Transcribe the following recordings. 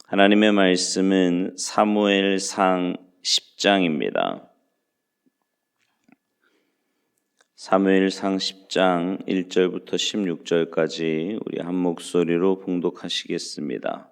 하나님의 말씀은 사무엘상 10장입니다. 사무엘상 10장 1절부터 16절까지 우리 한 목소리로 봉독하시겠습니다.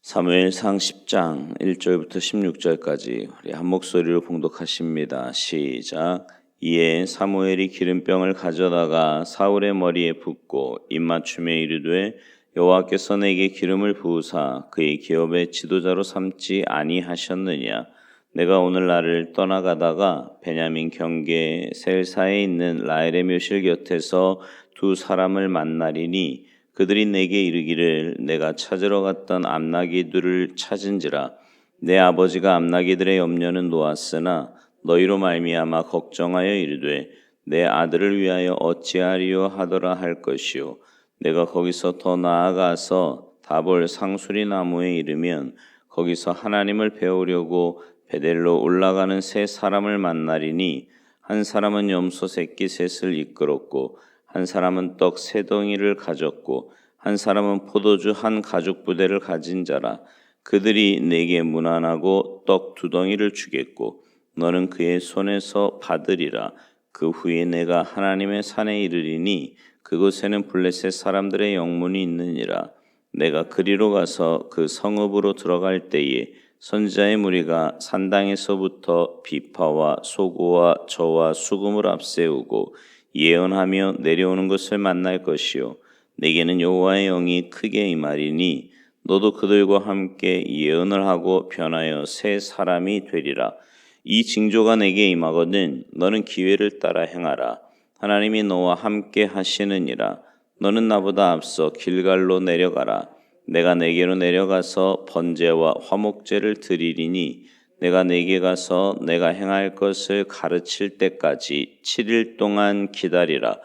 사무엘상 10장 1절부터 16절까지 우리 한 목소리로 봉독하십니다. 시작. 이에 사무엘이 기름병을 가져다가 사울의 머리에 붓고 입맞춤에 이르되 여호와께서 내게 기름을 부으사 그의 기업의 지도자로 삼지 아니하셨느냐. 내가 오늘 날을 떠나가다가 베냐민 경계 셀사에 있는 라헬의 묘실 곁에서 두 사람을 만나리니 그들이 내게 이르기를 내가 찾으러 갔던 암나기들을 찾은지라. 내 아버지가 암나기들의 염려는 놓았으나 너희로 말미암아 걱정하여 이르되 내 아들을 위하여 어찌하리요 하더라 할 것이요. 내가 거기서 더 나아가서 다볼 상수리 나무에 이르면 거기서 하나님을 배우려고 베델로 올라가는 세 사람을 만나리니 한 사람은 염소 새끼 셋을 이끌었고 한 사람은 떡 세 덩이를 가졌고 한 사람은 포도주 한 가죽 부대를 가진 자라. 그들이 내게 문안하고 떡 두 덩이를 주겠고 너는 그의 손에서 받으리라. 그 후에 내가 하나님의 산에 이르리니 그곳에는 블레셋 사람들의 영문이 있느니라. 내가 그리로 가서 그 성읍으로 들어갈 때에 선지자의 무리가 산당에서부터 비파와 소고와 저와 수금을 앞세우고 예언하며 내려오는 것을 만날 것이요. 내게는 여호와의 영이 크게 임하리니 너도 그들과 함께 예언을 하고 변하여 새 사람이 되리라. 이 징조가 내게 임하거든 너는 기회를 따라 행하라. 하나님이 너와 함께 하시느니라. 너는 나보다 앞서 길갈로 내려가라. 내가 내게로 내려가서 번제와 화목제를 드리리니 내가 내게 가서 내가 행할 것을 가르칠 때까지 7일 동안 기다리라.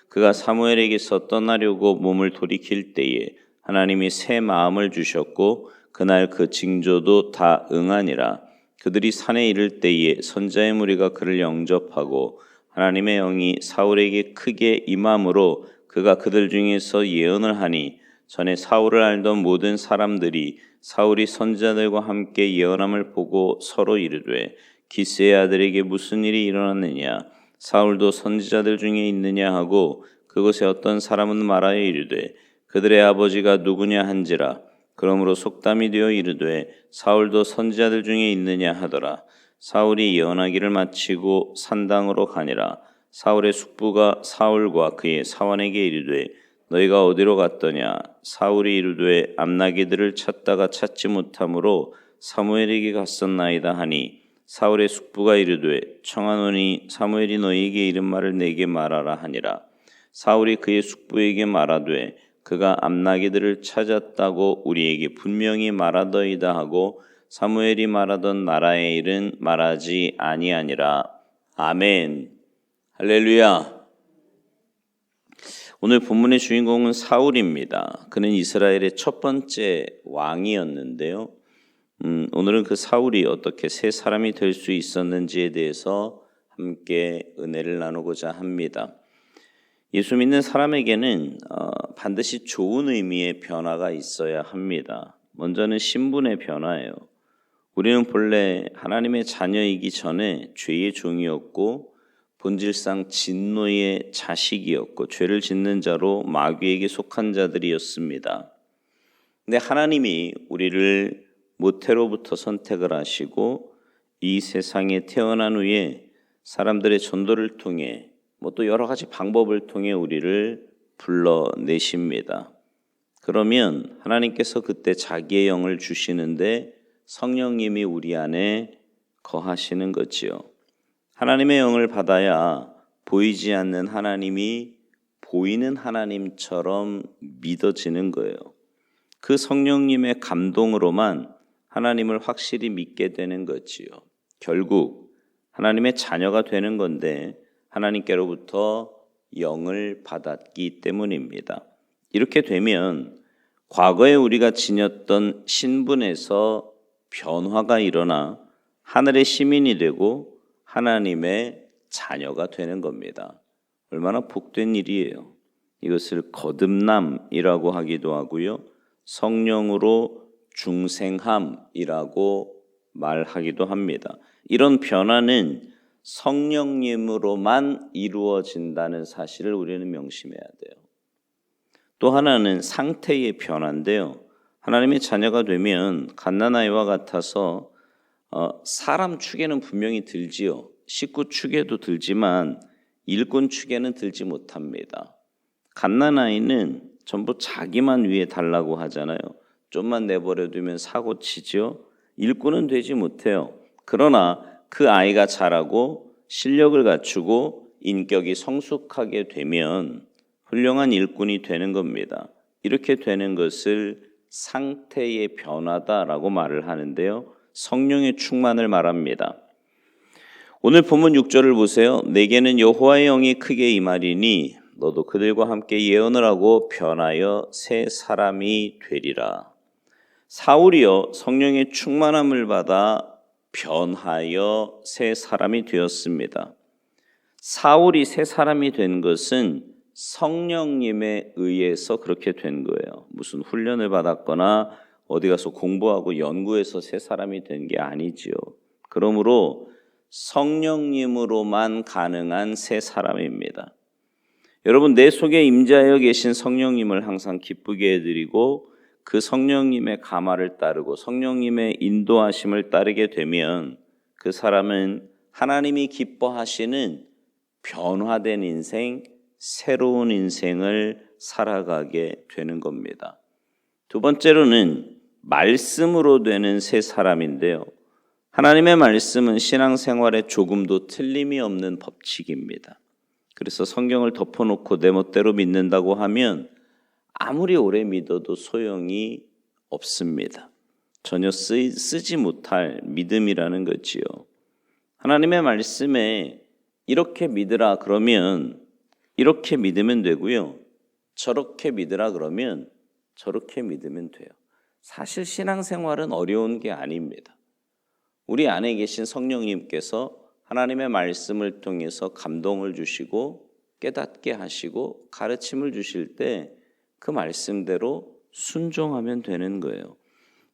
그가 사무엘에게서 떠나려고 몸을 돌이킬 때에 하나님이 새 마음을 주셨고 그날 그 징조도 다 응하니라. 그들이 산에 이를 때에 선지자의 무리가 그를 영접하고 하나님의 영이 사울에게 크게 임함으로 그가 그들 중에서 예언을 하니 전에 사울을 알던 모든 사람들이 사울이 선지자들과 함께 예언함을 보고 서로 이르되 기스의 아들에게 무슨 일이 일어났느냐. 사울도 선지자들 중에 있느냐 하고 그곳에 어떤 사람은 말하여 이르되 그들의 아버지가 누구냐 한지라. 그러므로 속담이 되어 이르되 사울도 선지자들 중에 있느냐 하더라. 사울이 예언하기를 마치고 산당으로 가니라. 사울의 숙부가 사울과 그의 사원에게 이르되 너희가 어디로 갔더냐. 사울이 이르되 암나기들을 찾다가 찾지 못하므로 사무엘에게 갔었나이다 하니 사울의 숙부가 이르되 청하노니 사무엘이 너희에게 이른 말을 내게 말하라 하니라. 사울이 그의 숙부에게 말하되 그가 암나기들을 찾았다고 우리에게 분명히 말하더이다 하고 사무엘이 말하던 나라의 일은 말하지 아니하니라. 아멘. 할렐루야. 오늘 본문의 주인공은 사울입니다. 그는 이스라엘의 첫 번째 왕이었는데요. 오늘은 그 사울이 어떻게 새 사람이 될 수 있었는지에 대해서 함께 은혜를 나누고자 합니다. 예수 믿는 사람에게는 반드시 좋은 의미의 변화가 있어야 합니다. 먼저는 신분의 변화예요. 우리는 본래 하나님의 자녀이기 전에 죄의 종이었고 본질상 진노의 자식이었고 죄를 짓는 자로 마귀에게 속한 자들이었습니다. 근데 하나님이 우리를 모태로부터 선택을 하시고 이 세상에 태어난 후에 사람들의 전도를 통해 또 여러 가지 방법을 통해 우리를 불러내십니다. 그러면 하나님께서 그때 자기의 영을 주시는데 성령님이 우리 안에 거하시는 거지요. 하나님의 영을 받아야 보이지 않는 하나님이 보이는 하나님처럼 믿어지는 거예요. 그 성령님의 감동으로만 하나님을 확실히 믿게 되는 거지요. 결국 하나님의 자녀가 되는 건데 하나님께로부터 영을 받았기 때문입니다. 이렇게 되면 과거에 우리가 지녔던 신분에서 변화가 일어나 하늘의 시민이 되고 하나님의 자녀가 되는 겁니다. 얼마나 복된 일이에요. 이것을 거듭남이라고 하기도 하고요. 성령으로 중생함이라고 말하기도 합니다. 이런 변화는 성령님으로만 이루어진다는 사실을 우리는 명심해야 돼요. 또 하나는 상태의 변화인데요. 하나님의 자녀가 되면 갓난아이와 같아서 사람 축에는 분명히 들지요. 식구 축에도 들지만 일꾼 축에는 들지 못합니다. 갓난아이는 전부 자기만 위해 달라고 하잖아요. 좀만 내버려 두면 사고 치죠. 일꾼은 되지 못해요. 그러나 그 아이가 자라고 실력을 갖추고 인격이 성숙하게 되면 훌륭한 일꾼이 되는 겁니다. 이렇게 되는 것을 상태의 변화다라고 말을 하는데요. 성령의 충만을 말합니다. 오늘 본문 6절을 보세요. 내게는 여호와의 영이 크게 임하리니 너도 그들과 함께 예언을 하고 변하여 새 사람이 되리라. 사울이요 성령의 충만함을 받아 변하여 새 사람이 되었습니다. 사울이 새 사람이 된 것은 성령님에 의해서 그렇게 된 거예요. 무슨 훈련을 받았거나 어디 가서 공부하고 연구해서 새 사람이 된 게 아니지요. 그러므로 성령님으로만 가능한 새 사람입니다. 여러분, 내 속에 임재하여 계신 성령님을 항상 기쁘게 해드리고 그 성령님의 감화를 따르고 성령님의 인도하심을 따르게 되면 그 사람은 하나님이 기뻐하시는 변화된 인생, 새로운 인생을 살아가게 되는 겁니다. 두 번째로는 말씀으로 되는 새 사람인데요. 하나님의 말씀은 신앙생활에 조금도 틀림이 없는 법칙입니다. 그래서 성경을 덮어놓고 내 멋대로 믿는다고 하면 아무리 오래 믿어도 소용이 없습니다. 전혀 쓰지 못할 믿음이라는 거지요. 하나님의 말씀에 이렇게 믿으라 그러면 이렇게 믿으면 되고요. 저렇게 믿으라 그러면 저렇게 믿으면 돼요. 사실 신앙생활은 어려운 게 아닙니다. 우리 안에 계신 성령님께서 하나님의 말씀을 통해서 감동을 주시고 깨닫게 하시고 가르침을 주실 때 그 말씀대로 순종하면 되는 거예요.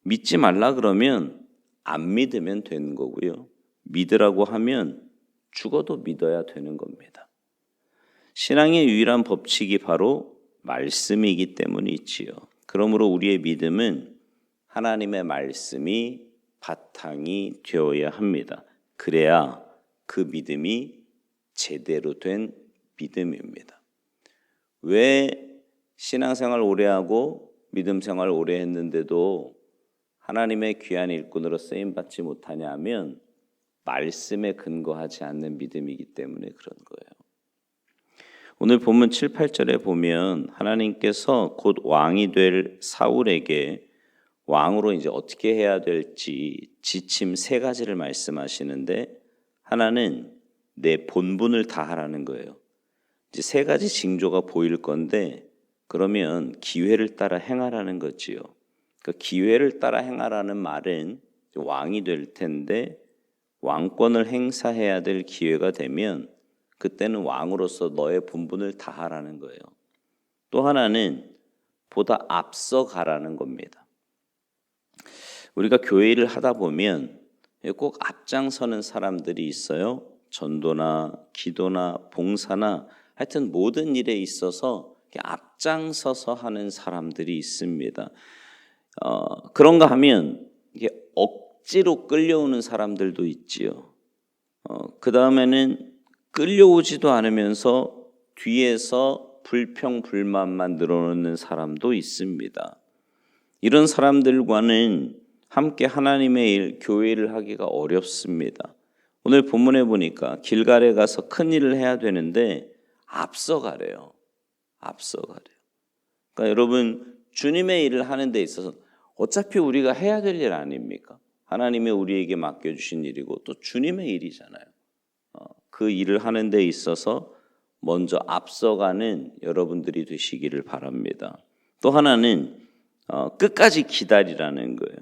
믿지 말라 그러면 안 믿으면 되는 거고요. 믿으라고 하면 죽어도 믿어야 되는 겁니다. 신앙의 유일한 법칙이 바로 말씀이기 때문이지요. 그러므로 우리의 믿음은 하나님의 말씀이 바탕이 되어야 합니다. 그래야 그 믿음이 제대로 된 믿음입니다. 왜 신앙생활 오래 하고 믿음생활 오래 했는데도 하나님의 귀한 일꾼으로 쓰임받지 못하냐 하면 말씀에 근거하지 않는 믿음이기 때문에 그런 거예요. 오늘 본문 7, 8절에 보면 하나님께서 곧 왕이 될 사울에게 왕으로 이제 어떻게 해야 될지 지침 세 가지를 말씀하시는데 하나는 내 본분을 다하라는 거예요. 이제 세 가지 징조가 보일 건데 그러면 기회를 따라 행하라는 거지요. 그 기회를 따라 행하라는 말은 왕이 될 텐데 왕권을 행사해야 될 기회가 되면 그때는 왕으로서 너의 본분을 다하라는 거예요. 또 하나는 보다 앞서 가라는 겁니다. 우리가 교회 일을 하다 보면 꼭 앞장서는 사람들이 있어요. 전도나 기도나 봉사나 하여튼 모든 일에 있어서 앞장서서 하는 사람들이 있습니다. 그런가 하면 이게 억지로 끌려오는 사람들도 있지요. 그 다음에는 끌려오지도 않으면서 뒤에서 불평불만만 늘어놓는 사람도 있습니다. 이런 사람들과는 함께 하나님의 일, 교회를 하기가 어렵습니다. 오늘 본문에 보니까 길갈에 가서 큰 일을 해야 되는데 앞서가래요. 그러니까 여러분 주님의 일을 하는 데 있어서 어차피 우리가 해야 될 일 아닙니까? 하나님이 우리에게 맡겨주신 일이고 또 주님의 일이잖아요. 그 일을 하는 데 있어서 먼저 앞서가는 여러분들이 되시기를 바랍니다. 또 하나는 끝까지 기다리라는 거예요.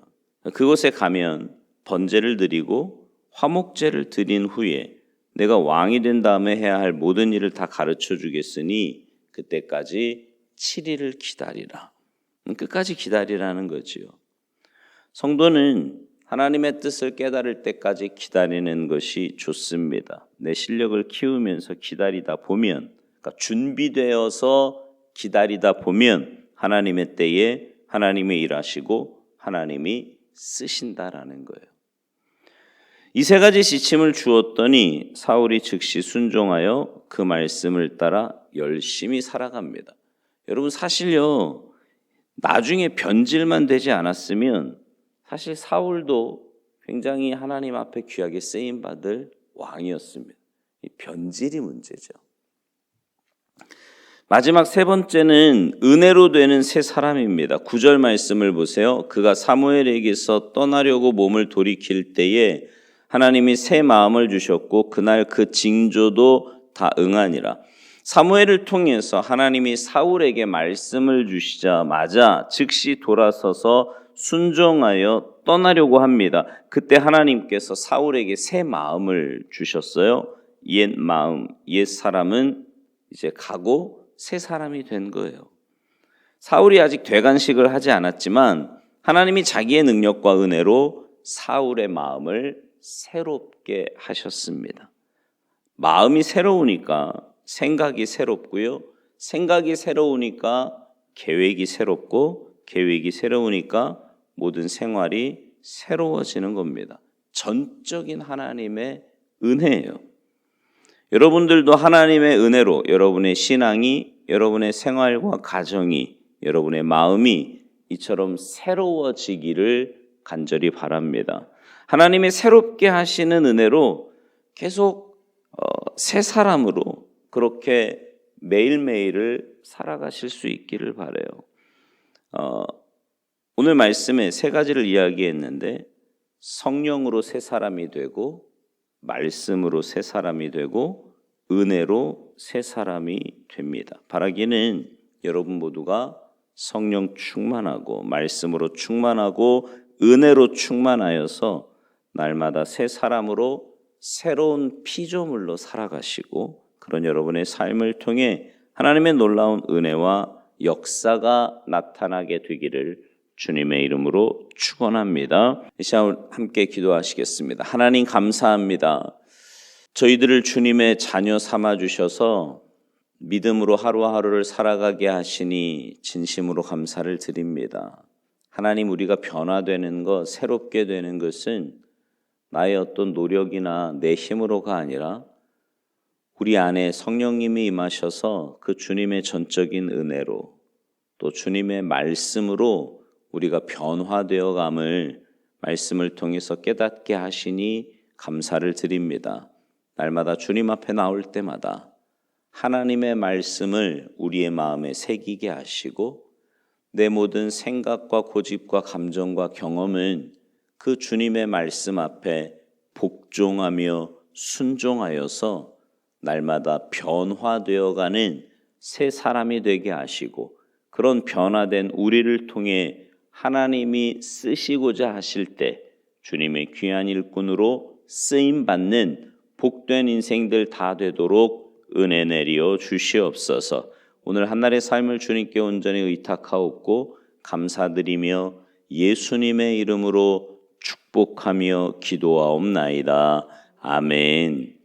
그곳에 가면 번제를 드리고 화목제를 드린 후에 내가 왕이 된 다음에 해야 할 모든 일을 다 가르쳐 주겠으니 그때까지 7일을 기다리라. 끝까지 기다리라는 거지요. 성도는 하나님의 뜻을 깨달을 때까지 기다리는 것이 좋습니다. 내 실력을 키우면서 기다리다 보면, 그러니까 준비되어서 기다리다 보면 하나님의 때에 하나님이 일하시고 하나님이 쓰신다라는 거예요. 이 세 가지 지침을 주었더니 사울이 즉시 순종하여 그 말씀을 따라 열심히 살아갑니다. 여러분 사실요, 나중에 변질만 되지 않았으면 사실 사울도 굉장히 하나님 앞에 귀하게 쓰임받을 왕이었습니다. 이 변질이 문제죠. 마지막 세 번째는 은혜로 되는 새 사람입니다. 9절 말씀을 보세요. 그가 사무엘에게서 떠나려고 몸을 돌이킬 때에 하나님이 새 마음을 주셨고 그날 그 징조도 다 응하니라. 사무엘을 통해서 하나님이 사울에게 말씀을 주시자마자 즉시 돌아서서 순종하여 떠나려고 합니다. 그때 하나님께서 사울에게 새 마음을 주셨어요. 옛 마음, 옛 사람은 이제 가고 새 사람이 된 거예요. 사울이 아직 되간식을 하지 않았지만 하나님이 자기의 능력과 은혜로 사울의 마음을 새롭게 하셨습니다. 마음이 새로우니까 생각이 새롭고요. 생각이 새로우니까 계획이 새롭고 계획이 새로우니까 모든 생활이 새로워지는 겁니다. 전적인 하나님의 은혜예요. 여러분들도 하나님의 은혜로 여러분의 신앙이, 여러분의 생활과 가정이, 여러분의 마음이 이처럼 새로워지기를 간절히 바랍니다. 하나님의 새롭게 하시는 은혜로 계속 새 사람으로 그렇게 매일매일을 살아가실 수 있기를 바라요. 오늘 말씀에 세 가지를 이야기했는데 성령으로 새 사람이 되고 말씀으로 새 사람이 되고 은혜로 새 사람이 됩니다. 바라기는 여러분 모두가 성령 충만하고 말씀으로 충만하고 은혜로 충만하여서 날마다 새 사람으로 새로운 피조물로 살아가시고 그런 여러분의 삶을 통해 하나님의 놀라운 은혜와 역사가 나타나게 되기를 주님의 이름으로 축원합니다. 이 시간 함께 기도하시겠습니다. 하나님 감사합니다. 저희들을 주님의 자녀 삼아 주셔서 믿음으로 하루하루를 살아가게 하시니 진심으로 감사를 드립니다. 하나님, 우리가 변화되는 것, 새롭게 되는 것은 나의 어떤 노력이나 내 힘으로가 아니라 우리 안에 성령님이 임하셔서 그 주님의 전적인 은혜로 또 주님의 말씀으로 우리가 변화되어감을 말씀을 통해서 깨닫게 하시니 감사를 드립니다. 날마다 주님 앞에 나올 때마다 하나님의 말씀을 우리의 마음에 새기게 하시고 내 모든 생각과 고집과 감정과 경험은 그 주님의 말씀 앞에 복종하며 순종하여서 날마다 변화되어가는 새 사람이 되게 하시고 그런 변화된 우리를 통해 하나님이 쓰시고자 하실 때 주님의 귀한 일꾼으로 쓰임받는 복된 인생들 다 되도록 은혜 내리어 주시옵소서. 오늘 한날의 삶을 주님께 온전히 의탁하옵고 감사드리며 예수님의 이름으로 축복하며 기도하옵나이다. 아멘.